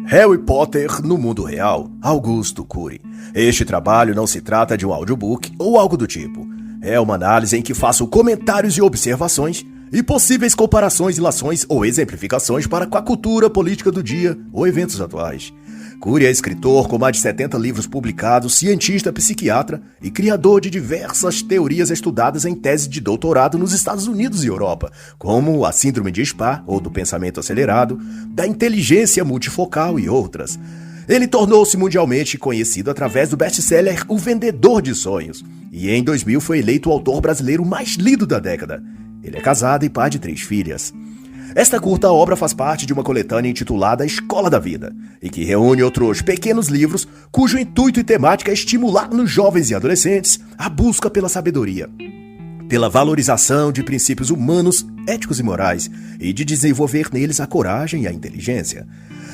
Harry Potter no mundo real, Augusto Cury. Este trabalho não se trata de um audiobook ou algo do tipo. É uma análise em que faço comentários e observações e possíveis comparações, ilações ou exemplificações para com a cultura política do dia ou eventos atuais. Cury é escritor com mais de 70 livros publicados, cientista, psiquiatra e criador de diversas teorias estudadas em tese de doutorado nos Estados Unidos e Europa, como a síndrome de Spa, ou do pensamento acelerado, da inteligência multifocal e outras. Ele tornou-se mundialmente conhecido através do best-seller O Vendedor de Sonhos, e em 2000 foi eleito o autor brasileiro mais lido da década. Ele é casado e pai de 3 filhas. Esta curta obra faz parte de uma coletânea intitulada Escola da Vida, e que reúne outros pequenos livros cujo intuito e temática é estimular nos jovens e adolescentes a busca pela sabedoria, pela valorização de princípios humanos, éticos e morais, e de desenvolver neles a coragem e a inteligência.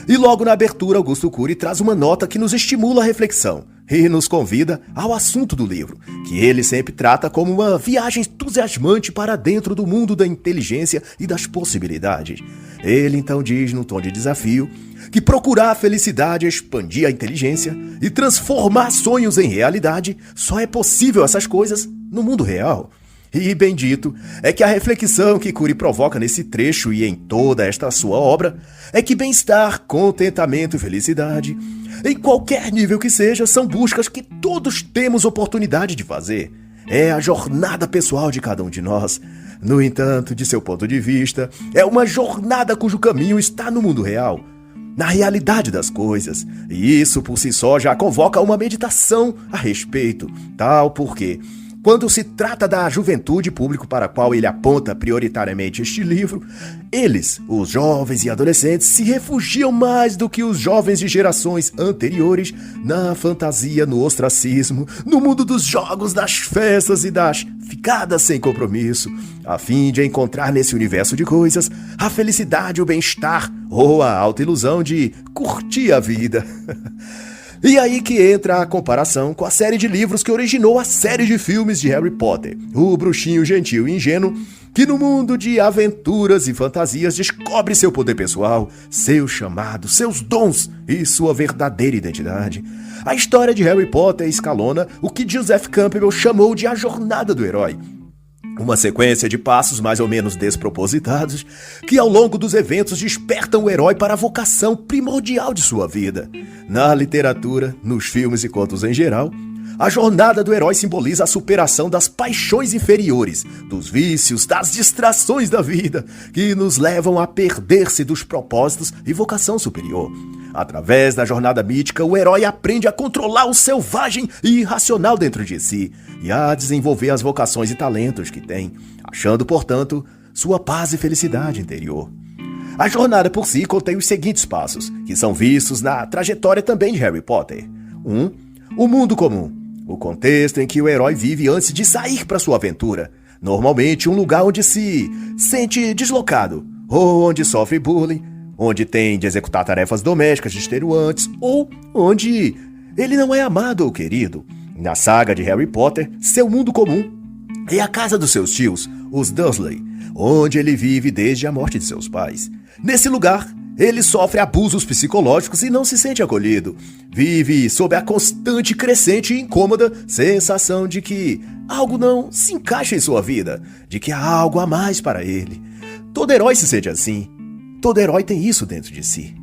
E logo na abertura, Augusto Cury traz uma nota que nos estimula a reflexão e nos convida ao assunto do livro, que ele sempre trata como uma viagem entusiasmante para dentro do mundo da inteligência e das possibilidades. Ele então diz, num tom de desafio, que procurar a felicidade, expandir a inteligência e transformar sonhos em realidade só é possível essas coisas no mundo real. E bendito é que a reflexão que Cury provoca nesse trecho e em toda esta sua obra é que bem-estar, contentamento e felicidade, em qualquer nível que seja, são buscas que todos temos oportunidade de fazer. É a jornada pessoal de cada um de nós. No entanto, de seu ponto de vista, é uma jornada cujo caminho está no mundo real, na realidade das coisas. E isso por si só já convoca uma meditação a respeito, tal porque quando se trata da juventude, público para a qual ele aponta prioritariamente este livro, eles, os jovens e adolescentes, se refugiam mais do que os jovens de gerações anteriores na fantasia, no ostracismo, no mundo dos jogos, das festas e das ficadas sem compromisso, a fim de encontrar nesse universo de coisas a felicidade, o bem-estar ou a autoilusão de curtir a vida. E aí que entra a comparação com a série de livros que originou a série de filmes de Harry Potter, o bruxinho gentil e ingênuo, que no mundo de aventuras e fantasias descobre seu poder pessoal, seu chamado, seus dons e sua verdadeira identidade. A história de Harry Potter escalona o que Joseph Campbell chamou de a jornada do herói. Uma sequência de passos mais ou menos despropositados que ao longo dos eventos despertam o herói para a vocação primordial de sua vida. Na literatura, nos filmes e contos em geral, a jornada do herói simboliza a superação das paixões inferiores, dos vícios, das distrações da vida, que nos levam a perder-se dos propósitos e vocação superior. Através da jornada mítica, o herói aprende a controlar o selvagem e irracional dentro de si e a desenvolver as vocações e talentos que tem, achando, portanto, sua paz e felicidade interior. A jornada por si contém os seguintes passos, que são vistos na trajetória também de Harry Potter. 1. O mundo comum, o contexto em que o herói vive antes de sair para sua aventura. Normalmente um lugar onde se sente deslocado, ou onde sofre bullying, onde tem de executar tarefas domésticas extenuantes, ou onde ele não é amado ou querido. Na saga de Harry Potter, seu mundo comum é a casa dos seus tios, os Dursley, onde ele vive desde a morte de seus pais. Nesse lugar, ele sofre abusos psicológicos e não se sente acolhido. Vive sob a constante, crescente e incômoda sensação de que algo não se encaixa em sua vida, de que há algo a mais para ele. Todo herói se sente assim. Todo herói tem isso dentro de si.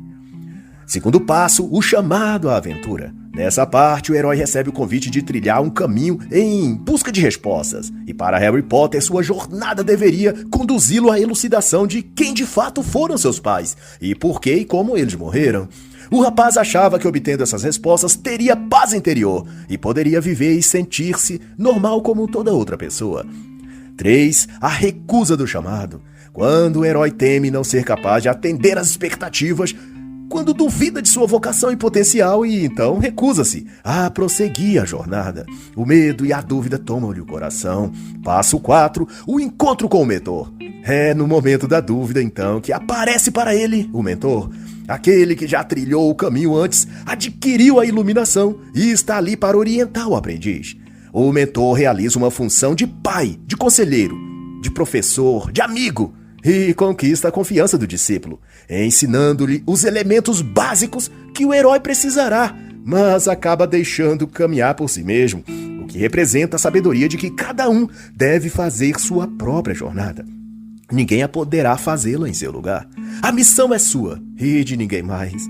Segundo passo, o chamado à aventura. Nessa parte, o herói recebe o convite de trilhar um caminho em busca de respostas. E para Harry Potter, sua jornada deveria conduzi-lo à elucidação de quem de fato foram seus pais e por que e como eles morreram. O rapaz achava que obtendo essas respostas teria paz interior e poderia viver e sentir-se normal como toda outra pessoa. 3. A recusa do chamado. Quando o herói teme não ser capaz de atender às expectativas, quando duvida de sua vocação e potencial e então recusa-se a prosseguir a jornada. O medo e a dúvida tomam-lhe o coração. Passo 4, o encontro com o mentor. É no momento da dúvida, então, que aparece para ele o mentor. Aquele que já trilhou o caminho antes, adquiriu a iluminação e está ali para orientar o aprendiz. O mentor realiza uma função de pai, de conselheiro, de professor, de amigo, e conquista a confiança do discípulo, ensinando-lhe os elementos básicos que o herói precisará, mas acaba deixando caminhar por si mesmo, o que representa a sabedoria de que cada um deve fazer sua própria jornada. Ninguém poderá fazê-la em seu lugar. A missão é sua e de ninguém mais.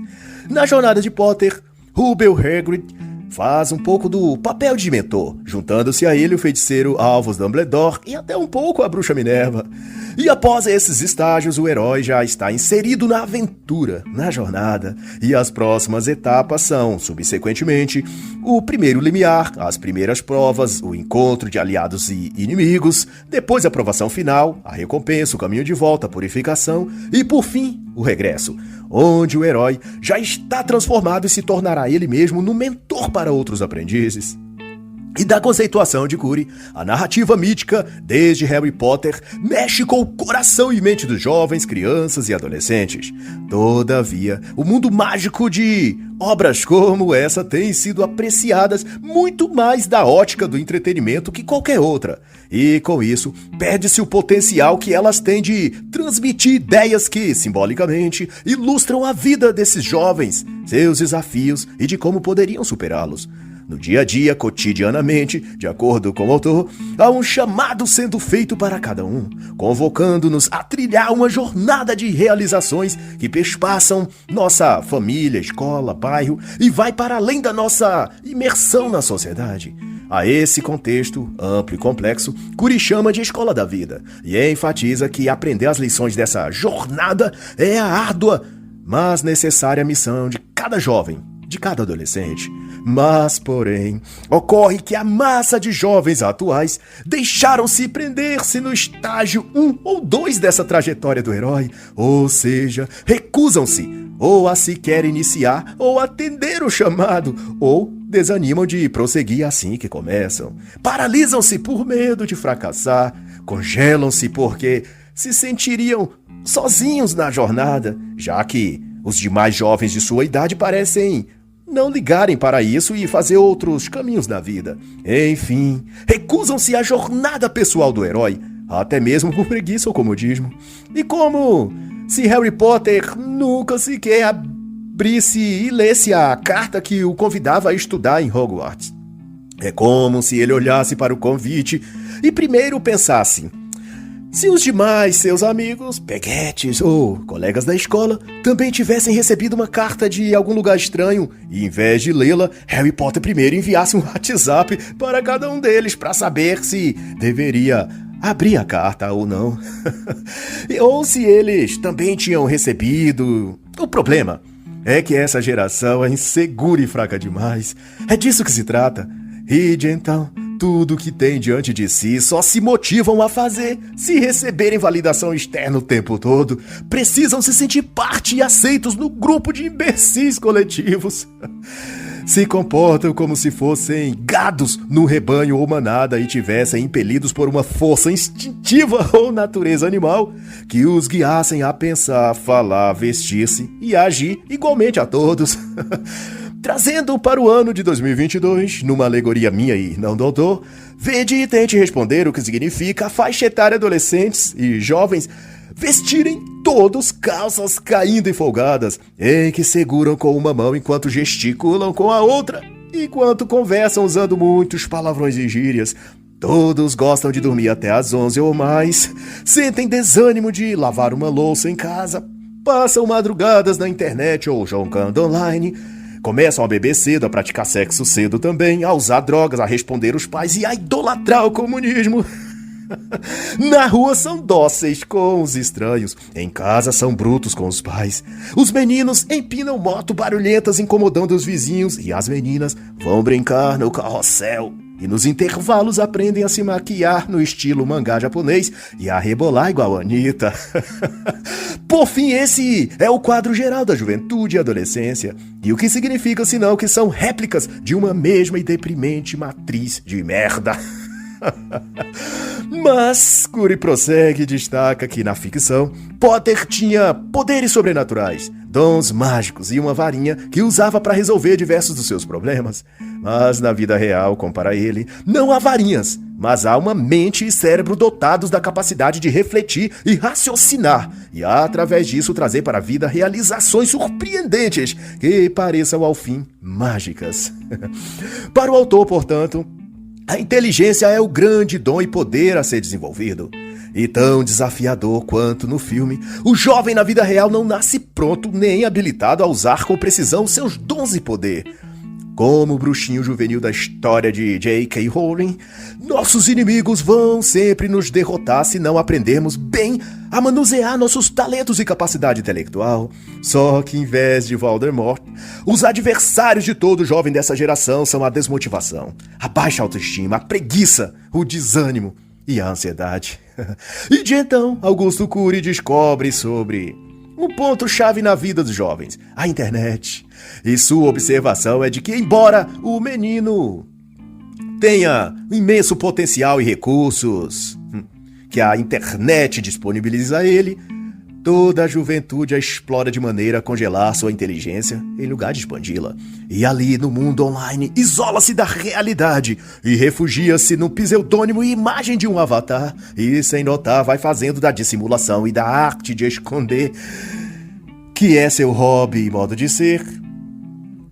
Na jornada de Potter, Rubel Hagrid faz um pouco do papel de mentor, juntando-se a ele o feiticeiro Albus Dumbledore e até um pouco a bruxa Minerva. E após esses estágios, o herói já está inserido na aventura, na jornada. E as próximas etapas são, subsequentemente, o primeiro limiar, as primeiras provas, o encontro de aliados e inimigos, depois a aprovação final, a recompensa, o caminho de volta, a purificação e, por fim, o regresso, onde o herói já está transformado e se tornará ele mesmo no mentor para outros aprendizes. E da conceituação de Quirrell, a narrativa mítica, desde Harry Potter, mexe com o coração e mente dos jovens, crianças e adolescentes. Todavia, o mundo mágico de obras como essa tem sido apreciadas muito mais da ótica do entretenimento que qualquer outra. E, com isso, perde-se o potencial que elas têm de transmitir ideias que, simbolicamente, ilustram a vida desses jovens, seus desafios e de como poderiam superá-los. No dia a dia, cotidianamente, de acordo com o autor, há um chamado sendo feito para cada um, convocando-nos a trilhar uma jornada de realizações que perspassam nossa família, escola, bairro e vai para além da nossa imersão na sociedade. A esse contexto amplo e complexo, Quirrell chama de escola da vida e enfatiza que aprender as lições dessa jornada é a árdua, mas necessária missão de cada jovem, de cada adolescente. Mas, porém, ocorre que a massa de jovens atuais deixaram-se prender-se no estágio 1 ou 2 dessa trajetória do herói, ou seja, recusam-se ou a sequer iniciar ou atender o chamado, ou desanimam de prosseguir assim que começam. Paralisam-se por medo de fracassar, congelam-se porque se sentiriam sozinhos na jornada, já que os demais jovens de sua idade parecem não ligarem para isso e fazer outros caminhos na vida. Enfim, recusam-se à jornada pessoal do herói, até mesmo por preguiça ou comodismo. E como se Harry Potter nunca sequer abrisse e lesse a carta que o convidava a estudar em Hogwarts. É como se ele olhasse para o convite e primeiro pensasse: se os demais seus amigos, peguetes ou colegas da escola também tivessem recebido uma carta de algum lugar estranho e, em vez de lê-la, Harry Potter primeiro enviasse um WhatsApp para cada um deles para saber se deveria abrir a carta ou não. Ou se eles também tinham recebido. O problema é que essa geração é insegura e fraca demais. É disso que se trata. E de então, tudo que tem diante de si só se motivam a fazer. Se receberem validação externa o tempo todo, precisam se sentir parte e aceitos no grupo de imbecis coletivos. Se comportam como se fossem gados no rebanho ou manada e tivessem impelidos por uma força instintiva ou natureza animal que os guiassem a pensar, falar, vestir-se e agir igualmente a todos. Trazendo para o ano de 2022, numa alegoria minha e não do autor, vede e tente responder o que significa a faixa etária adolescentes e jovens vestirem todos calças caindo e folgadas, em que seguram com uma mão enquanto gesticulam com a outra, enquanto conversam usando muitos palavrões e gírias. Todos gostam de dormir até às 11 ou mais, sentem desânimo de lavar uma louça em casa, passam madrugadas na internet ou jogando online, começam a beber cedo, a praticar sexo cedo também, a usar drogas, a responder os pais e a idolatrar o comunismo. Na rua são dóceis com os estranhos, em casa são brutos com os pais. Os meninos empinam moto barulhentas incomodando os vizinhos e as meninas vão brincar no carrossel. E nos intervalos aprendem a se maquiar no estilo mangá japonês e a rebolar igual a Anitta. Por fim, esse é o quadro geral da juventude e adolescência. E o que significa senão que são réplicas de uma mesma e deprimente matriz de merda. Mas Quirrell prossegue e destaca que na ficção Potter tinha poderes sobrenaturais, dons mágicos e uma varinha que usava para resolver diversos dos seus problemas. Mas na vida real, compara ele, não há varinhas, mas há uma mente e cérebro dotados da capacidade de refletir e raciocinar, e através disso trazer para a vida realizações surpreendentes que pareçam ao fim mágicas. Para o autor, portanto, a inteligência é o grande dom e poder a ser desenvolvido. E tão desafiador quanto no filme, o jovem na vida real não nasce pronto nem habilitado a usar com precisão seus dons e poder. Como o bruxinho juvenil da história de J.K. Rowling, nossos inimigos vão sempre nos derrotar se não aprendermos bem a manusear nossos talentos e capacidade intelectual. Só que em vez de Voldemort, os adversários de todo jovem dessa geração são a desmotivação, a baixa autoestima, a preguiça, o desânimo e a ansiedade. E de então, Augusto Cury descobre sobre um ponto-chave na vida dos jovens, a internet. E sua observação é de que, embora o menino tenha imenso potencial e recursos que a internet disponibiliza a ele, toda a juventude a explora de maneira a congelar sua inteligência em lugar de expandi-la. E ali, no mundo online, isola-se da realidade e refugia-se no pseudônimo e imagem de um avatar. E, sem notar, vai fazendo da dissimulação e da arte de esconder, que é seu hobby e modo de ser.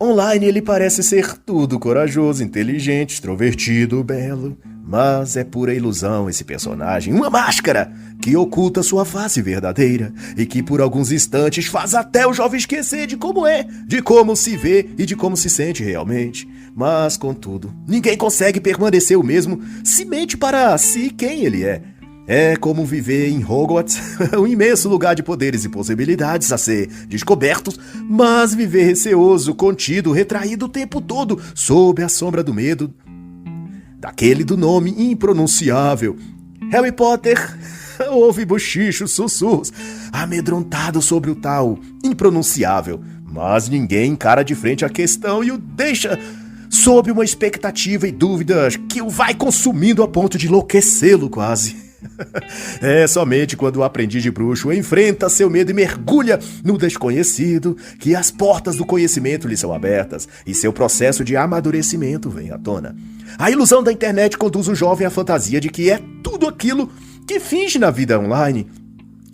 Online ele parece ser tudo corajoso, inteligente, extrovertido, belo. Mas é pura ilusão esse personagem, uma máscara que oculta sua face verdadeira e que por alguns instantes faz até o jovem esquecer de como é, de como se vê e de como se sente realmente. Mas, contudo, ninguém consegue permanecer o mesmo se mente para si quem ele é. É como viver em Hogwarts, um imenso lugar de poderes e possibilidades a ser descobertos, mas viver receoso, contido, retraído o tempo todo, sob a sombra do medo, daquele do nome impronunciável. Harry Potter ouve bochichos, sussurros, amedrontado sobre o tal impronunciável, mas ninguém encara de frente a questão e o deixa sob uma expectativa e dúvidas que o vai consumindo a ponto de enlouquecê-lo quase. É somente quando o aprendiz de bruxo enfrenta seu medo e mergulha no desconhecido que as portas do conhecimento lhe são abertas e seu processo de amadurecimento vem à tona. A ilusão da internet conduz o jovem à fantasia de que é tudo aquilo que finge na vida online.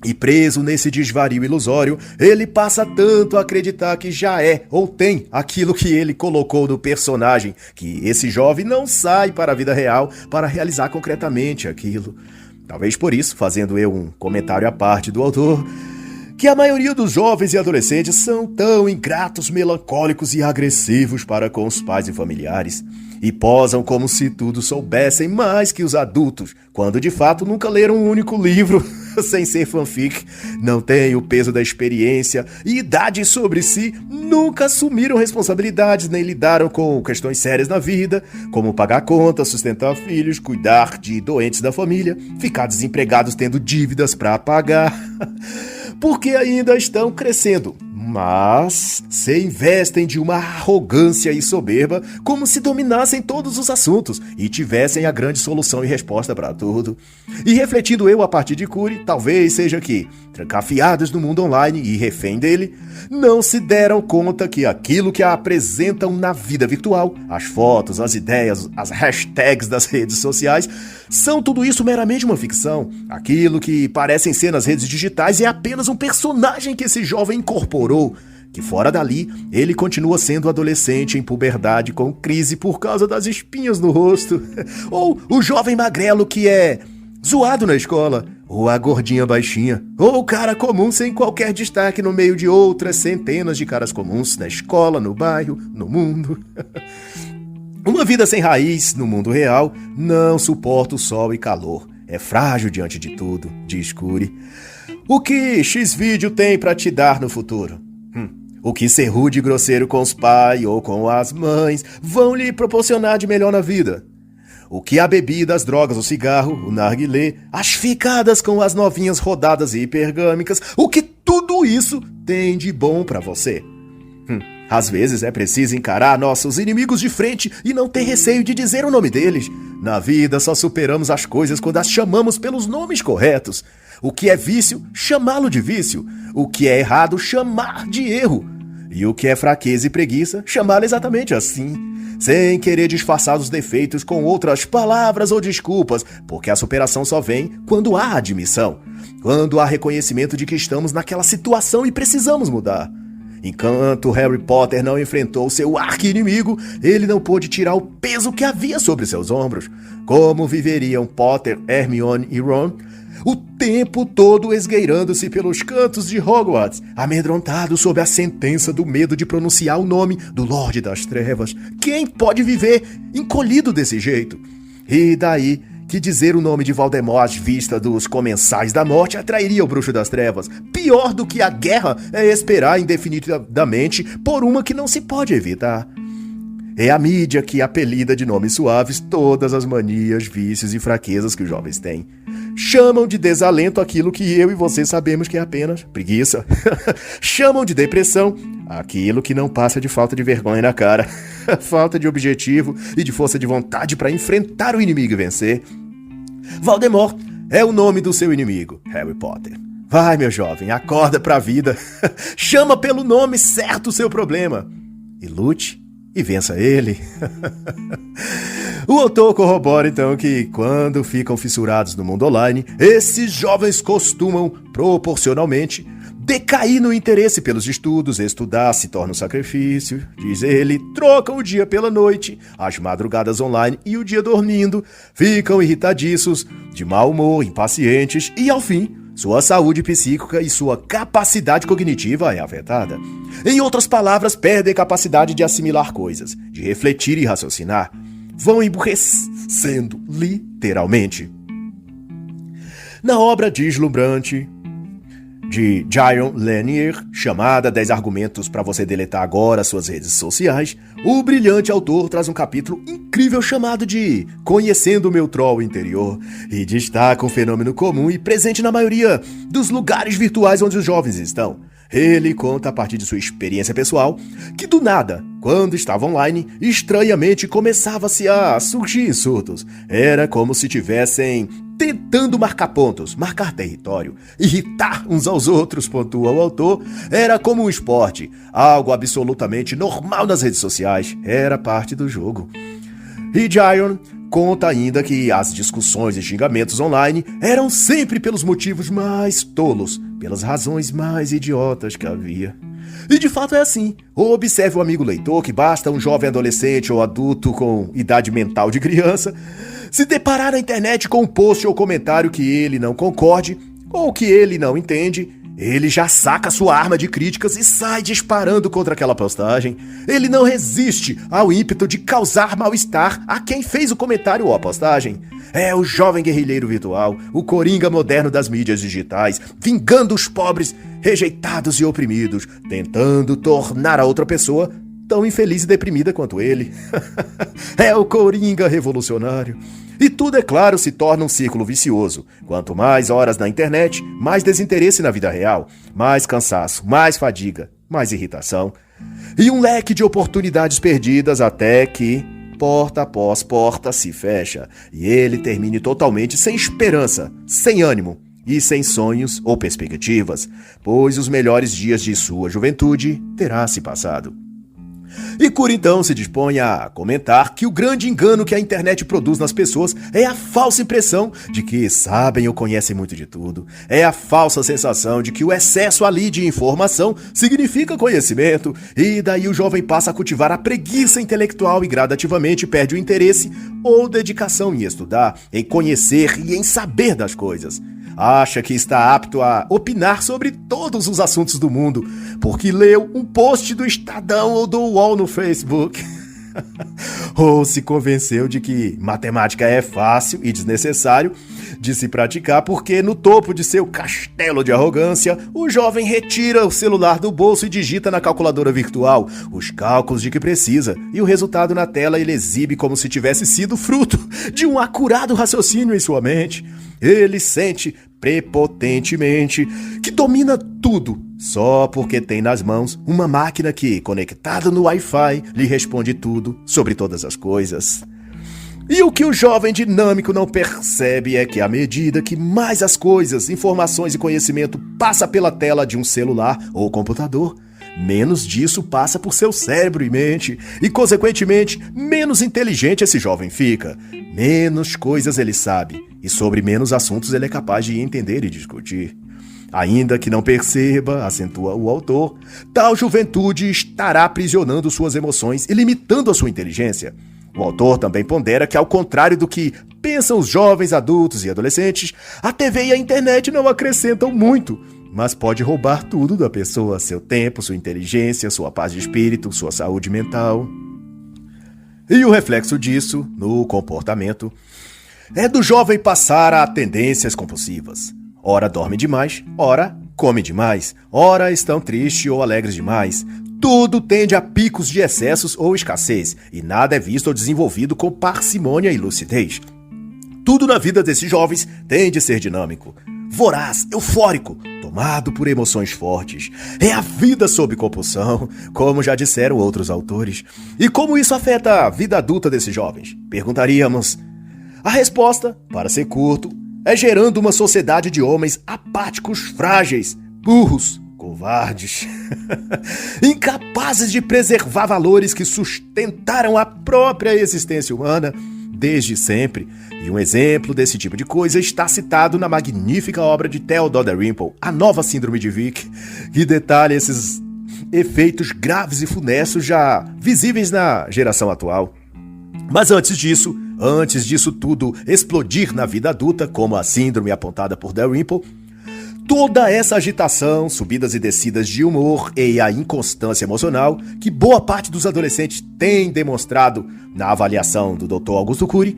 E preso nesse desvario ilusório, ele passa tanto a acreditar que já é ou tem aquilo que ele colocou no personagem, que esse jovem não sai para a vida real para realizar concretamente aquilo. Talvez por isso, fazendo eu um comentário à parte do autor, que a maioria dos jovens e adolescentes são tão ingratos, melancólicos e agressivos para com os pais e familiares, e posam como se tudo soubessem mais que os adultos, quando de fato nunca leram um único livro, sem ser fanfic, não têm o peso da experiência e idade sobre si, nunca assumiram responsabilidades nem lidaram com questões sérias na vida, como pagar contas, sustentar filhos, cuidar de doentes da família, ficar desempregados tendo dívidas para pagar, porque ainda estão crescendo. Mas se investem de uma arrogância e soberba como se dominassem todos os assuntos e tivessem a grande solução e resposta para tudo. E refletindo eu a partir de Cury, talvez seja que, trancafiados no mundo online e refém dele, não se deram conta que aquilo que apresentam na vida virtual, as fotos, as ideias, as hashtags das redes sociais, são tudo isso meramente uma ficção. Aquilo que parecem ser nas redes digitais é apenas um personagem que esse jovem incorporou, que fora dali, ele continua sendo adolescente em puberdade com crise por causa das espinhas no rosto. Ou o jovem magrelo que é zoado na escola, ou a gordinha baixinha, ou o cara comum sem qualquer destaque no meio de outras centenas de caras comuns na escola, no bairro, no mundo. Uma vida sem raiz no mundo real não suporta o sol e calor. É frágil diante de tudo, diz Cury. O que X-Vídeo tem pra te dar no futuro? O que ser rude e grosseiro com os pais ou com as mães vão lhe proporcionar de melhor na vida? O que a bebida, as drogas, o cigarro, o narguilé, as ficadas com as novinhas rodadas e hipergâmicas, o que tudo isso tem de bom pra você? Às vezes é preciso encarar nossos inimigos de frente e não ter receio de dizer o nome deles. Na vida só superamos as coisas quando as chamamos pelos nomes corretos. O que é vício, chamá-lo de vício. O que é errado, chamar de erro. E o que é fraqueza e preguiça, chamá-lo exatamente assim. sem querer disfarçar os defeitos com outras palavras ou desculpas, porque a superação só vem quando há admissão, quando há reconhecimento de que estamos naquela situação e precisamos mudar. Enquanto Harry Potter não enfrentou seu arqui-inimigo, ele não pôde tirar o peso que havia sobre seus ombros. Como viveriam Potter, Hermione e Ron o tempo todo esgueirando-se pelos cantos de Hogwarts, amedrontados sob a sentença do medo de pronunciar o nome do Lorde das Trevas? Quem pode viver encolhido desse jeito? E daí que dizer o nome de Voldemort às vistas dos Comensais da Morte atrairia o Bruxo das Trevas. Pior do que a guerra é esperar indefinidamente por uma que não se pode evitar. É a mídia que apelida de nomes suaves todas as manias, vícios e fraquezas que os jovens têm. Chamam de desalento aquilo que eu e você sabemos que é apenas preguiça. Chamam de depressão aquilo que não passa de falta de vergonha na cara, falta de objetivo e de força de vontade para enfrentar o inimigo e vencer. Voldemort é o nome do seu inimigo, Harry Potter. Vai, meu jovem, acorda pra vida. Chama pelo nome certo o seu problema e lute e vença ele. O autor corrobora então que quando ficam fissurados no mundo online, esses jovens costumam, proporcionalmente, decair no interesse pelos estudos. Estudar se torna um sacrifício, diz ele, trocam o dia pela noite, as madrugadas online e o dia dormindo, ficam irritadiços, de mau humor, impacientes e, ao fim, sua saúde psíquica e sua capacidade cognitiva é afetada. Em outras palavras, perdem a capacidade de assimilar coisas, de refletir e raciocinar. Vão emburrecendo, literalmente. Na obra deslumbrante de Jaron Lanier, chamada 10 argumentos para você deletar agora suas redes sociais, o brilhante autor traz um capítulo incrível chamado de Conhecendo o Meu Troll Interior e destaca um fenômeno comum e presente na maioria dos lugares virtuais onde os jovens estão. Ele conta a partir de sua experiência pessoal que do nada, quando estava online, estranhamente começava-se a surgir insultos. Era como se tivessem tentando marcar pontos, marcar território, irritar uns aos outros, pontua o autor. Era como um esporte, algo absolutamente normal nas redes sociais, era parte do jogo. E Jaron conta ainda que as discussões e xingamentos online eram sempre pelos motivos mais tolos, pelas razões mais idiotas que havia. E de fato é assim. Observe o amigo leitor que basta um jovem adolescente ou adulto com idade mental de criança se deparar na internet com um post ou comentário que ele não concorde ou que ele não entende, ele já saca sua arma de críticas e sai disparando contra aquela postagem. Ele não resiste ao ímpeto de causar mal-estar a quem fez o comentário ou a postagem. É o jovem guerrilheiro virtual, o coringa moderno das mídias digitais, vingando os pobres, rejeitados e oprimidos, tentando tornar a outra pessoa tão infeliz e deprimida quanto ele. É o coringa revolucionário. E tudo, é claro, se torna um círculo vicioso. Quanto mais horas na internet, mais desinteresse na vida real, mais cansaço, mais fadiga, mais irritação. E um leque de oportunidades perdidas até que, porta após porta, se fecha. E ele termine totalmente sem esperança, sem ânimo e sem sonhos ou perspectivas, pois os melhores dias de sua juventude terá se passado. E Curi então se dispõe a comentar que o grande engano que a internet produz nas pessoas é a falsa impressão de que sabem ou conhecem muito de tudo. É a falsa sensação de que o excesso ali de informação significa conhecimento, e daí o jovem passa a cultivar a preguiça intelectual e gradativamente perde o interesse ou dedicação em estudar, em conhecer e em saber das coisas. Acha que está apto a opinar sobre todos os assuntos do mundo, porque leu um post do Estadão ou do UOL no Facebook. Ou se convenceu de que matemática é fácil e desnecessário de se praticar, porque no topo de seu castelo de arrogância, o jovem retira o celular do bolso e digita na calculadora virtual os cálculos de que precisa, e o resultado na tela ele exibe como se tivesse sido fruto de um acurado raciocínio em sua mente. Ele sente prepotentemente que domina tudo, só porque tem nas mãos uma máquina que, conectada no Wi-Fi, lhe responde tudo sobre todas as coisas. E o que o jovem dinâmico não percebe é que, à medida que mais as coisas, informações e conhecimento passa pela tela de um celular ou computador, menos disso passa por seu cérebro e mente, e, consequentemente, menos inteligente esse jovem fica. Menos coisas ele sabe, e sobre menos assuntos ele é capaz de entender e discutir. Ainda que não perceba, acentua o autor, tal juventude estará aprisionando suas emoções e limitando a sua inteligência. O autor também pondera que, ao contrário do que pensam os jovens, adultos e adolescentes, a TV e a internet não acrescentam muito, mas pode roubar tudo da pessoa: seu tempo, sua inteligência, sua paz de espírito, sua saúde mental. E o reflexo disso, no comportamento, é do jovem passar a tendências compulsivas. Ora dorme demais, ora come demais, ora estão tristes ou alegres demais. Tudo tende a picos de excessos ou escassez, e nada é visto ou desenvolvido com parcimônia e lucidez. Tudo na vida desses jovens tende a ser dinâmico, voraz, eufórico, tomado por emoções fortes. É a vida sob compulsão, como já disseram outros autores. E como isso afeta a vida adulta desses jovens? Perguntaríamos. A resposta, para ser curto, é gerando uma sociedade de homens apáticos, frágeis, burros, covardes, incapazes de preservar valores que sustentaram a própria existência humana desde sempre. E um exemplo desse tipo de coisa está citado na magnífica obra de Theodore Dalrymple, A Nova Síndrome de Vick, que detalha esses efeitos graves e funestos já visíveis na geração atual. Mas antes disso tudo explodir na vida adulta, como a síndrome apontada por Dalrymple, toda essa agitação, subidas e descidas de humor e a inconstância emocional que boa parte dos adolescentes tem demonstrado na avaliação do Dr. Augusto Cury,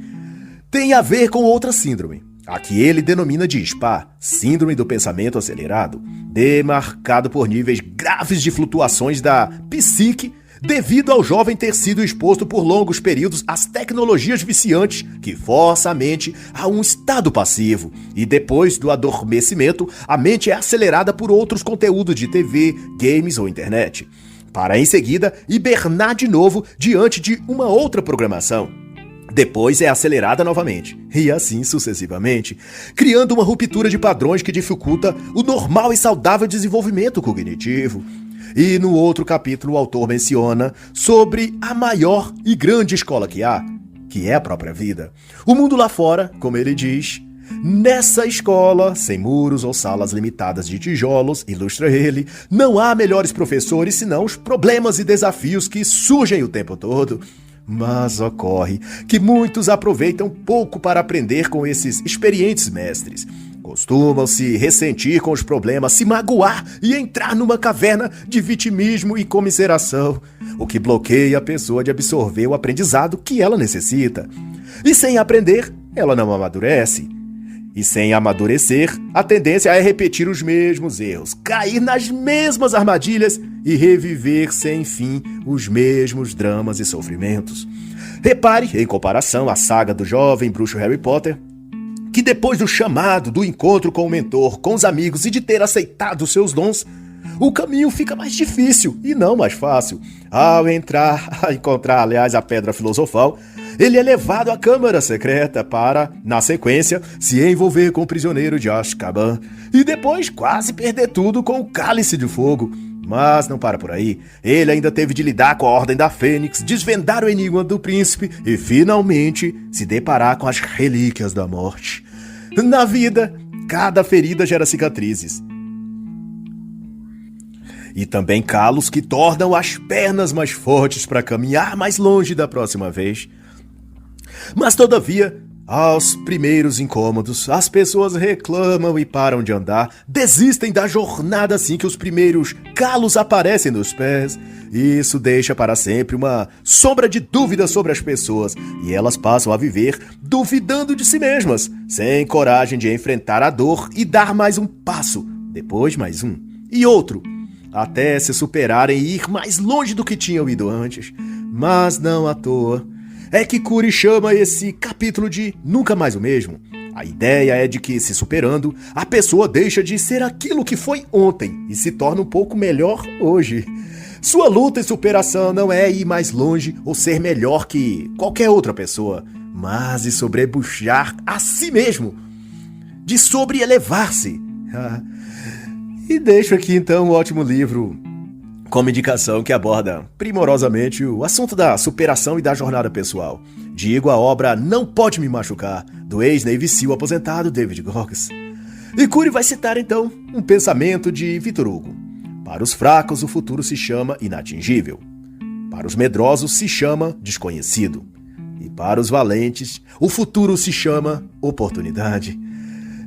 tem a ver com outra síndrome, a que ele denomina de SPA, Síndrome do Pensamento Acelerado, demarcado por níveis graves de flutuações da psique, devido ao jovem ter sido exposto por longos períodos às tecnologias viciantes que forçam a mente a um estado passivo, e depois do adormecimento, a mente é acelerada por outros conteúdos de TV, games ou internet, para em seguida hibernar de novo diante de uma outra programação. Depois é acelerada novamente, e assim sucessivamente, criando uma ruptura de padrões que dificulta o normal e saudável desenvolvimento cognitivo. E no outro capítulo o autor menciona sobre a maior e grande escola que há, que é a própria vida. O mundo lá fora, como ele diz, nessa escola, sem muros ou salas limitadas de tijolos, ilustra ele, não há melhores professores senão os problemas e desafios que surgem o tempo todo. Mas ocorre que muitos aproveitam pouco para aprender com esses experientes mestres. Costumam se ressentir com os problemas, se magoar e entrar numa caverna de vitimismo e comiseração, o que bloqueia a pessoa de absorver o aprendizado que ela necessita. E sem aprender, ela não amadurece. E sem amadurecer, a tendência é repetir os mesmos erros, cair nas mesmas armadilhas e reviver sem fim os mesmos dramas e sofrimentos. Repare, em comparação à saga do jovem bruxo Harry Potter, que depois do chamado, do encontro com o mentor, com os amigos e de ter aceitado os seus dons, o caminho fica mais difícil e não mais fácil. Ao encontrar, aliás, a Pedra Filosofal, ele é levado à Câmara Secreta para, na sequência, se envolver com o prisioneiro de Azkaban e depois quase perder tudo com o Cálice de Fogo. Mas não para por aí. Ele ainda teve de lidar com a Ordem da Fênix, desvendar o enigma do príncipe e, finalmente, se deparar com as relíquias da morte. Na vida, cada ferida gera cicatrizes. E também calos que tornam as pernas mais fortes para caminhar mais longe da próxima vez. Mas, todavia, aos primeiros incômodos, as pessoas reclamam e param de andar, desistem da jornada assim que os primeiros calos aparecem nos pés. Isso deixa para sempre uma sombra de dúvida sobre as pessoas, e elas passam a viver duvidando de si mesmas, sem coragem de enfrentar a dor e dar mais um passo, depois mais um, e outro, até se superarem e ir mais longe do que tinham ido antes. Mas não à toa é que Cury chama esse capítulo de Nunca Mais o Mesmo. A ideia é de que, se superando, a pessoa deixa de ser aquilo que foi ontem e se torna um pouco melhor hoje. Sua luta e superação não é ir mais longe ou ser melhor que qualquer outra pessoa, mas de sobrepujar a si mesmo, de sobre-elevar-se. E deixo aqui então um ótimo livro como indicação que aborda primorosamente o assunto da superação e da jornada pessoal. Digo a obra Não Pode Me Machucar, do ex-Navy SEAL aposentado David Goggins. E Cury vai citar então um pensamento de Victor Hugo. Para os fracos o futuro se chama inatingível. Para os medrosos se chama desconhecido. E para os valentes o futuro se chama oportunidade.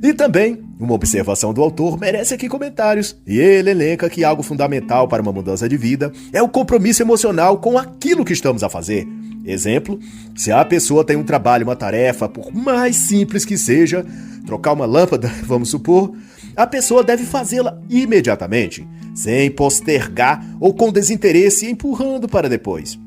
E também, uma observação do autor merece aqui comentários, e ele elenca que algo fundamental para uma mudança de vida é o compromisso emocional com aquilo que estamos a fazer. Exemplo, se a pessoa tem um trabalho, uma tarefa, por mais simples que seja, trocar uma lâmpada, vamos supor, a pessoa deve fazê-la imediatamente, sem postergar ou com desinteresse empurrando para depois.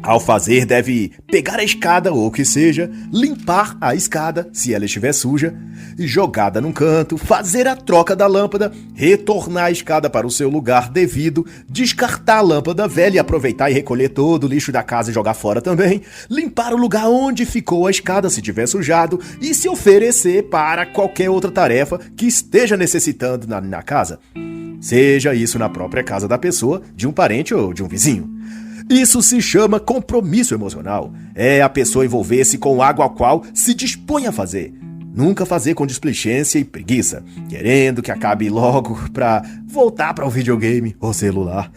Ao fazer, deve pegar a escada ou o que seja, limpar a escada, se ela estiver suja, e jogada num canto, fazer a troca da lâmpada, retornar a escada para o seu lugar devido, descartar a lâmpada velha e aproveitar e recolher todo o lixo da casa e jogar fora também, limpar o lugar onde ficou a escada se tiver sujado e se oferecer para qualquer outra tarefa que esteja necessitando na casa. Seja isso na própria casa da pessoa, de um parente ou de um vizinho. Isso se chama compromisso emocional. É a pessoa envolver-se com algo ao qual se dispõe a fazer. Nunca fazer com displicência e preguiça, querendo que acabe logo pra voltar para o videogame ou celular.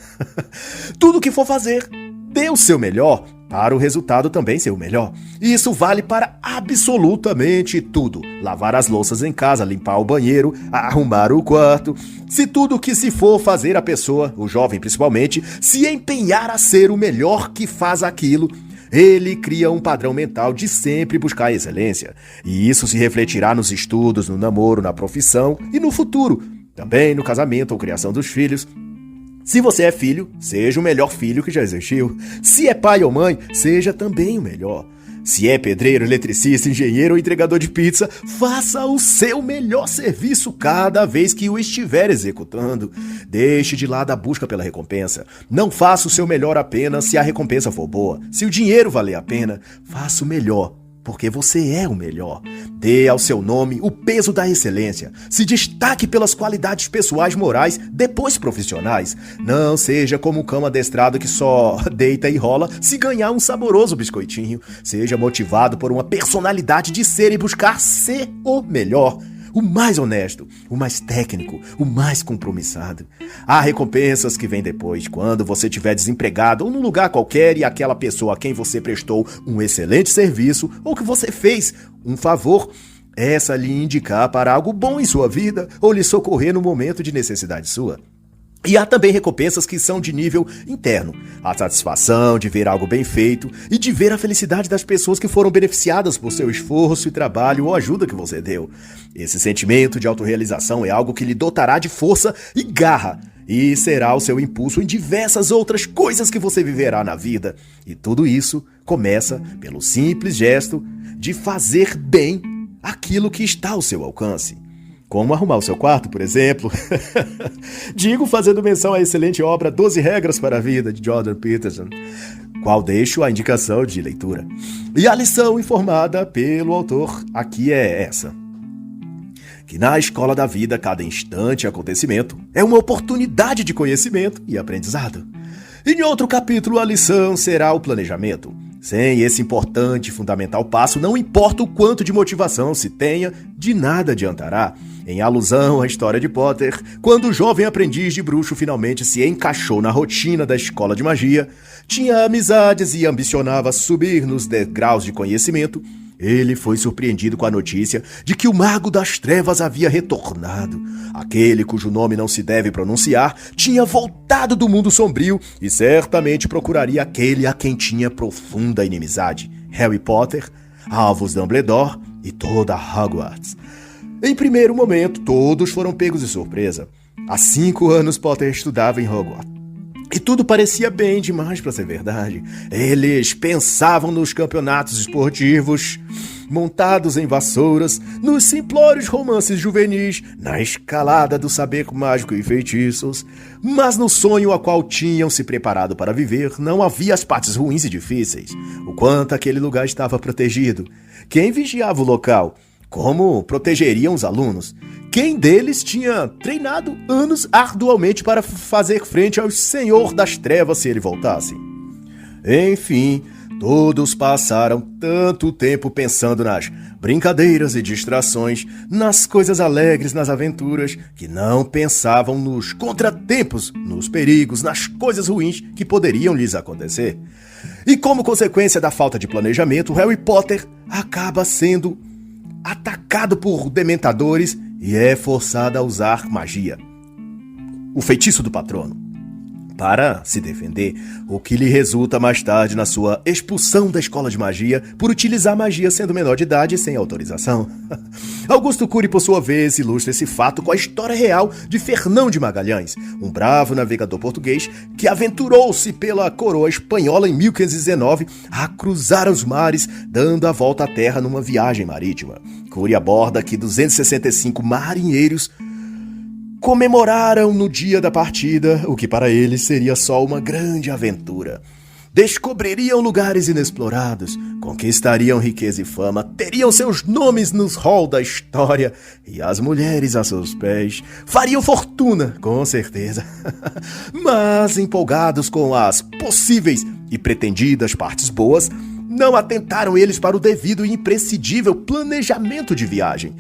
Tudo que for fazer, dê o seu melhor para o resultado também ser o melhor. E isso vale para absolutamente tudo. Lavar as louças em casa, limpar o banheiro, arrumar o quarto. Se tudo que se for fazer a pessoa, o jovem principalmente, se empenhar a ser o melhor que faz aquilo, ele cria um padrão mental de sempre buscar a excelência. E isso se refletirá nos estudos, no namoro, na profissão e no futuro. Também no casamento ou criação dos filhos. Se você é filho, seja o melhor filho que já existiu. Se é pai ou mãe, seja também o melhor. Se é pedreiro, eletricista, engenheiro ou entregador de pizza, faça o seu melhor serviço cada vez que o estiver executando. Deixe de lado a busca pela recompensa. Não faça o seu melhor apenas se a recompensa for boa. Se o dinheiro valer a pena, faça o melhor, porque você é o melhor. Dê ao seu nome o peso da excelência. Se destaque pelas qualidades pessoais, morais, depois profissionais. Não seja como um cão adestrado que só deita e rola se ganhar um saboroso biscoitinho. Seja motivado por uma personalidade de ser e buscar ser o melhor. O mais honesto, o mais técnico, o mais compromissado. Há recompensas que vêm depois, quando você estiver desempregado ou num lugar qualquer e aquela pessoa a quem você prestou um excelente serviço ou que você fez um favor, essa lhe indicar para algo bom em sua vida ou lhe socorrer no momento de necessidade sua. E há também recompensas que são de nível interno. A satisfação de ver algo bem feito e de ver a felicidade das pessoas que foram beneficiadas por seu esforço e trabalho ou ajuda que você deu. Esse sentimento de autorrealização é algo que lhe dotará de força e garra e será o seu impulso em diversas outras coisas que você viverá na vida. E tudo isso começa pelo simples gesto de fazer bem aquilo que está ao seu alcance. Como arrumar o seu quarto, por exemplo. Digo fazendo menção à excelente obra 12 Regras para a Vida, de Jordan Peterson, qual deixo a indicação de leitura. E a lição informada pelo autor aqui é essa: que na escola da vida, cada instante e acontecimento é uma oportunidade de conhecimento e aprendizado. E em outro capítulo, a lição será o planejamento. Sem esse importante e fundamental passo, não importa o quanto de motivação se tenha, de nada adiantará. Em alusão à história de Potter, quando o jovem aprendiz de bruxo finalmente se encaixou na rotina da escola de magia, tinha amizades e ambicionava subir nos degraus de conhecimento, ele foi surpreendido com a notícia de que o Mago das Trevas havia retornado. Aquele cujo nome não se deve pronunciar tinha voltado do mundo sombrio e certamente procuraria aquele a quem tinha profunda inimizade: Harry Potter, Albus Dumbledore e toda Hogwarts. Em primeiro momento, todos foram pegos de surpresa. Há 5 anos Potter estudava em Hogwarts. E tudo parecia bem demais para ser verdade. Eles pensavam nos campeonatos esportivos, montados em vassouras, nos simplórios romances juvenis, na escalada do saber mágico e feitiços. Mas no sonho a qual tinham se preparado para viver, não havia as partes ruins e difíceis. O quanto aquele lugar estava protegido. Quem vigiava o local? Como protegeriam os alunos? Quem deles tinha treinado anos arduamente para fazer frente ao Senhor das Trevas se ele voltasse? Enfim, todos passaram tanto tempo pensando nas brincadeiras e distrações, nas coisas alegres, nas aventuras, que não pensavam nos contratempos, nos perigos, nas coisas ruins que poderiam lhes acontecer. E como consequência da falta de planejamento, Harry Potter acaba sendo atacado por dementadores e é forçado a usar magia. O feitiço do patrono. Para se defender, o que lhe resulta mais tarde na sua expulsão da escola de magia por utilizar magia sendo menor de idade e sem autorização. Augusto Cury, por sua vez, ilustra esse fato com a história real de Fernão de Magalhães, um bravo navegador português que aventurou-se pela coroa espanhola em 1519 a cruzar os mares, dando a volta à terra numa viagem marítima. Cury aborda que 265 marinheiros comemoraram no dia da partida o que para eles seria só uma grande aventura. Descobririam lugares inexplorados, conquistariam riqueza e fama, teriam seus nomes nos hall da história e as mulheres a seus pés. Fariam fortuna, com certeza. Mas, empolgados com as possíveis e pretendidas partes boas, não atentaram eles para o devido e imprescindível planejamento de viagem.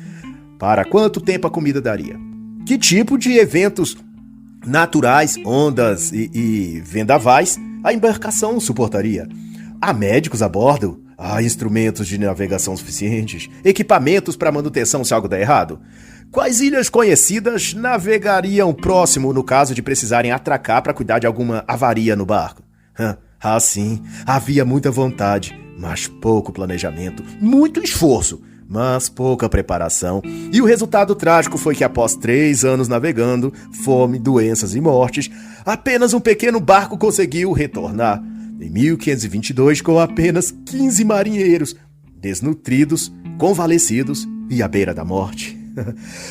Para quanto tempo a comida daria? Que tipo de eventos naturais, ondas e vendavais a embarcação suportaria? Há médicos a bordo? Há instrumentos de navegação suficientes? Equipamentos para manutenção se algo der errado? Quais ilhas conhecidas navegariam próximo no caso de precisarem atracar para cuidar de alguma avaria no barco? Sim, havia muita vontade, mas pouco planejamento, muito esforço, mas pouca preparação, e o resultado trágico foi que após 3 anos navegando, fome, doenças e mortes, apenas um pequeno barco conseguiu retornar, em 1522, com apenas 15 marinheiros, desnutridos, convalescidos e à beira da morte.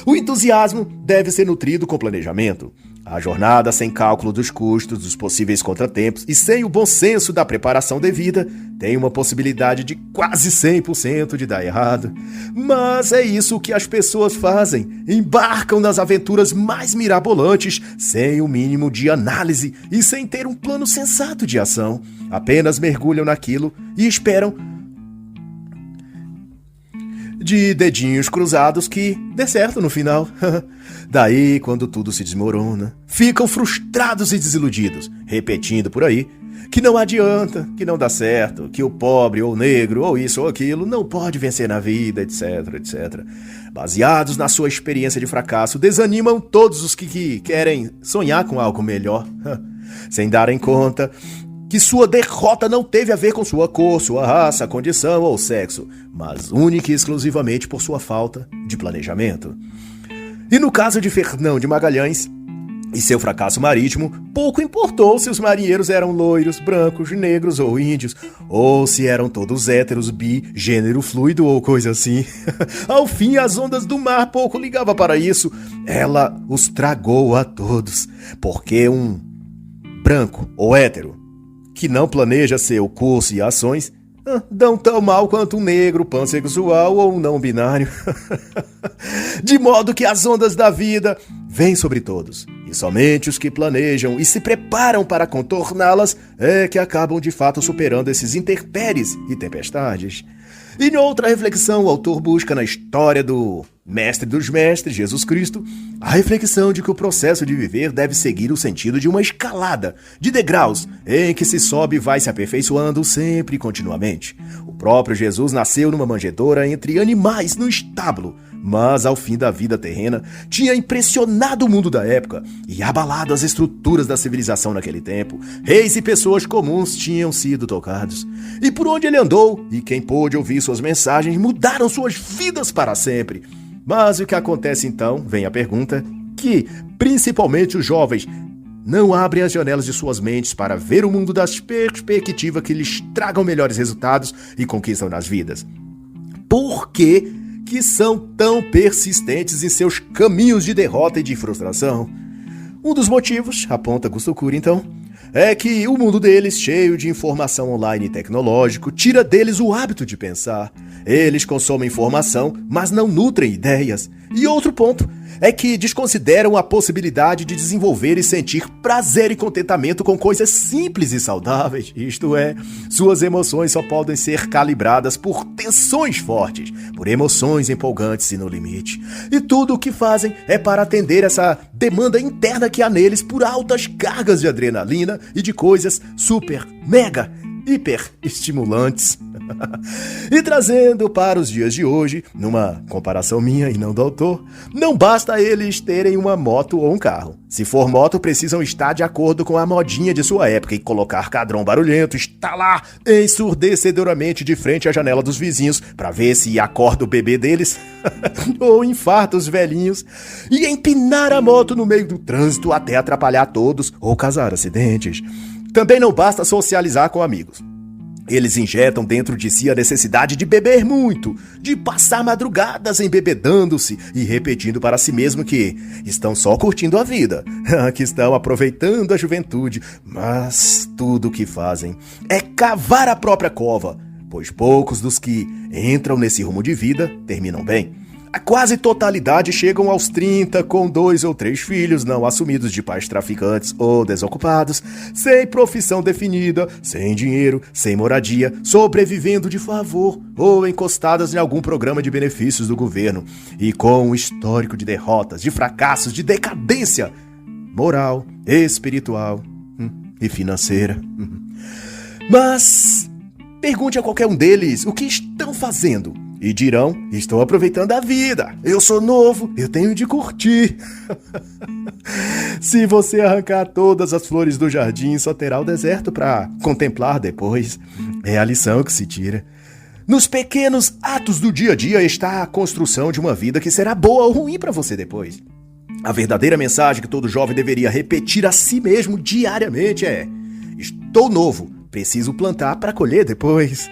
O entusiasmo deve ser nutrido com planejamento. A jornada sem cálculo dos custos, dos possíveis contratempos e sem o bom senso da preparação devida tem uma possibilidade de quase 100% de dar errado. Mas é isso que as pessoas fazem. Embarcam nas aventuras mais mirabolantes sem o mínimo de análise e sem ter um plano sensato de ação. Apenas mergulham naquilo e esperam de dedinhos cruzados que dê certo no final. Daí, quando tudo se desmorona, ficam frustrados e desiludidos, repetindo por aí que não adianta, que não dá certo, que o pobre ou negro ou isso ou aquilo não pode vencer na vida, etc, etc. Baseados na sua experiência de fracasso, desanimam todos os que querem sonhar com algo melhor, sem darem conta que sua derrota não teve a ver com sua cor, sua raça, condição ou sexo, mas única e exclusivamente por sua falta de planejamento. E no caso de Fernão de Magalhães e seu fracasso marítimo, pouco importou se os marinheiros eram loiros, brancos, negros ou índios, ou se eram todos héteros, bi, gênero fluido ou coisa assim. Ao fim, as ondas do mar pouco ligava para isso. Ela os tragou a todos, porque um branco ou hétero que não planeja seu curso e ações, dão tão mal quanto um negro, pansexual ou um não binário. De modo que as ondas da vida vêm sobre todos, e somente os que planejam e se preparam para contorná-las é que acabam de fato superando esses intempéries e tempestades. E em outra reflexão, o autor busca na história do mestre dos mestres, Jesus Cristo, a reflexão de que o processo de viver deve seguir o sentido de uma escalada, de degraus, em que se sobe e vai se aperfeiçoando sempre e continuamente. O próprio Jesus nasceu numa manjedoura entre animais no estábulo, mas ao fim da vida terrena tinha impressionado o mundo da época e abalado as estruturas da civilização naquele tempo. Reis e pessoas comuns tinham sido tocados. E por onde ele andou, e quem pôde ouvir suas mensagens, mudaram suas vidas para sempre. Mas o que acontece então, vem a pergunta, que principalmente os jovens não abrem as janelas de suas mentes para ver o mundo das perspectivas que lhes tragam melhores resultados e conquistam nas vidas. Por que são tão persistentes em seus caminhos de derrota e de frustração? Um dos motivos, aponta Augusto Cury então, é que o mundo deles, cheio de informação online e tecnológico, tira deles o hábito de pensar. Eles consomem informação, mas não nutrem ideias. E outro ponto é que desconsideram a possibilidade de desenvolver e sentir prazer e contentamento com coisas simples e saudáveis. Isto é, suas emoções só podem ser calibradas por tensões fortes, por emoções empolgantes e no limite. E tudo o que fazem é para atender essa demanda interna que há neles por altas cargas de adrenalina e de coisas super, mega, hiper estimulantes. E trazendo para os dias de hoje, numa comparação minha e não do autor, não basta eles terem uma moto ou um carro. Se for moto, precisam estar de acordo com a modinha de sua época e colocar cadrão barulhento, estalar ensurdecedoramente de frente à janela dos vizinhos para ver se acorda o bebê deles ou infarta os velhinhos e empinar a moto no meio do trânsito até atrapalhar todos ou causar acidentes. Também não basta socializar com amigos. Eles injetam dentro de si a necessidade de beber muito, de passar madrugadas embebedando-se e repetindo para si mesmo que estão só curtindo a vida, que estão aproveitando a juventude, mas tudo o que fazem é cavar a própria cova, pois poucos dos que entram nesse rumo de vida terminam bem. A quase totalidade chegam aos 30 com 2 ou 3 filhos não assumidos de pais traficantes ou desocupados, sem profissão definida, sem dinheiro, sem moradia, sobrevivendo de favor ou encostadas em algum programa de benefícios do governo e com um histórico de derrotas, de fracassos, de decadência moral, espiritual e financeira. Mas pergunte a qualquer um deles o que estão fazendo. E dirão, estou aproveitando a vida, eu sou novo, eu tenho de curtir. Se você arrancar todas as flores do jardim, só terá o deserto para contemplar depois. É a lição que se tira. Nos pequenos atos do dia a dia está a construção de uma vida que será boa ou ruim para você depois. A verdadeira mensagem que todo jovem deveria repetir a si mesmo diariamente é: estou novo, preciso plantar para colher depois.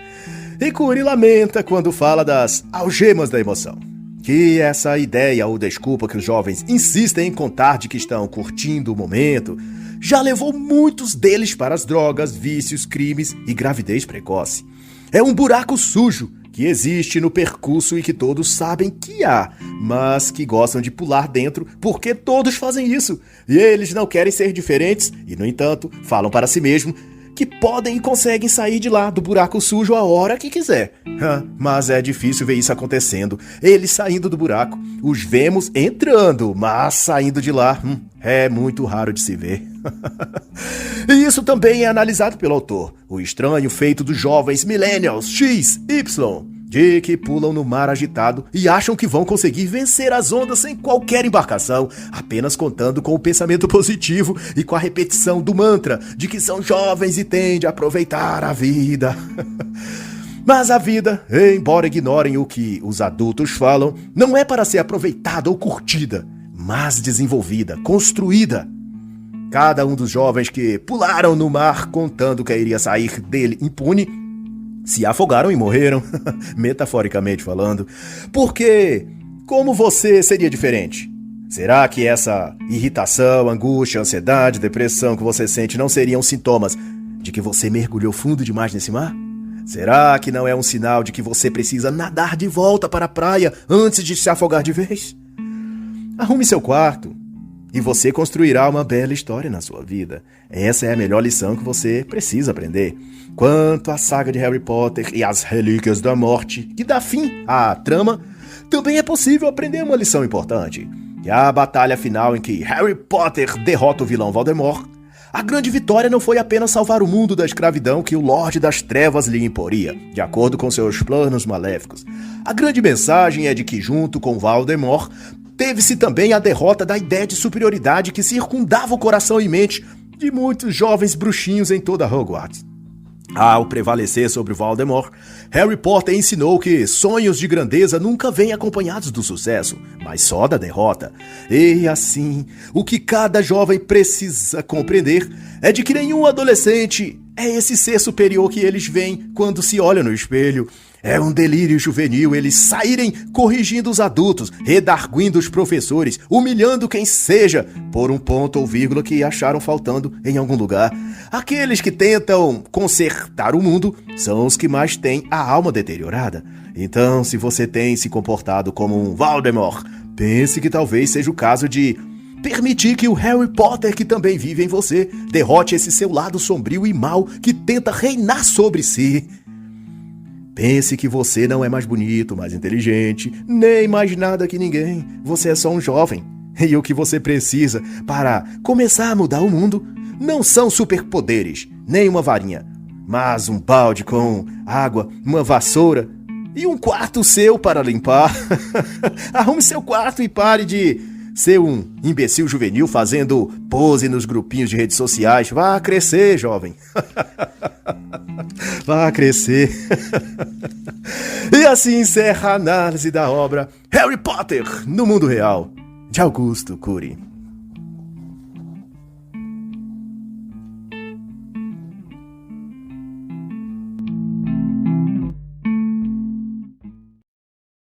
E Cury lamenta quando fala das algemas da emoção. Que essa ideia ou desculpa que os jovens insistem em contar de que estão curtindo o momento já levou muitos deles para as drogas, vícios, crimes e gravidez precoce. É um buraco sujo que existe no percurso e que todos sabem que há, mas que gostam de pular dentro porque todos fazem isso. E eles não querem ser diferentes e, no entanto, falam para si mesmos que podem e conseguem sair de lá do buraco sujo a hora que quiser. Mas é difícil ver isso acontecendo. Eles saindo do buraco, os vemos entrando, mas saindo de lá é muito raro de se ver. E isso também é analisado pelo autor. O estranho feito dos jovens millennials X, Y, de que pulam no mar agitado e acham que vão conseguir vencer as ondas sem qualquer embarcação, apenas contando com o pensamento positivo e com a repetição do mantra de que são jovens e têm de aproveitar a vida. Mas a vida, embora ignorem o que os adultos falam, não é para ser aproveitada ou curtida, mas desenvolvida, construída. Cada um dos jovens que pularam no mar contando que iria sair dele impune se afogaram e morreram, metaforicamente falando. Porque como você seria diferente? Será que essa irritação, angústia, ansiedade, depressão que você sente não seriam sintomas de que você mergulhou fundo demais nesse mar? Será que não é um sinal de que você precisa nadar de volta para a praia antes de se afogar de vez? Arrume seu quarto e você construirá uma bela história na sua vida. Essa é a melhor lição que você precisa aprender. Quanto à saga de Harry Potter e as Relíquias da Morte, que dá fim à trama, também é possível aprender uma lição importante. Que a batalha final em que Harry Potter derrota o vilão Voldemort, a grande vitória não foi apenas salvar o mundo da escravidão que o Lorde das Trevas lhe imporia, de acordo com seus planos maléficos. A grande mensagem é de que, junto com Voldemort, teve-se também a derrota da ideia de superioridade que circundava o coração e mente de muitos jovens bruxinhos em toda Hogwarts. Ao prevalecer sobre Voldemort, Harry Potter ensinou que sonhos de grandeza nunca vêm acompanhados do sucesso, mas só da derrota. E assim, o que cada jovem precisa compreender é de que nenhum adolescente é esse ser superior que eles veem quando se olham no espelho. É um delírio juvenil eles saírem corrigindo os adultos, redarguindo os professores, humilhando quem seja por um ponto ou vírgula que acharam faltando em algum lugar. Aqueles que tentam consertar o mundo são os que mais têm a alma deteriorada. Então, se você tem se comportado como um Voldemort, pense que talvez seja o caso de permitir que o Harry Potter, que também vive em você, derrote esse seu lado sombrio e mau que tenta reinar sobre si. Pense que você não é mais bonito, mais inteligente, nem mais nada que ninguém. Você é só um jovem. E o que você precisa para começar a mudar o mundo não são superpoderes, nem uma varinha, mas um balde com água, uma vassoura e um quarto seu para limpar. Arrume seu quarto e pare de ser um imbecil juvenil fazendo pose nos grupinhos de redes sociais. Vá crescer, jovem. Vá crescer. E assim encerra a análise da obra Harry Potter no Mundo Real, de Augusto Cury.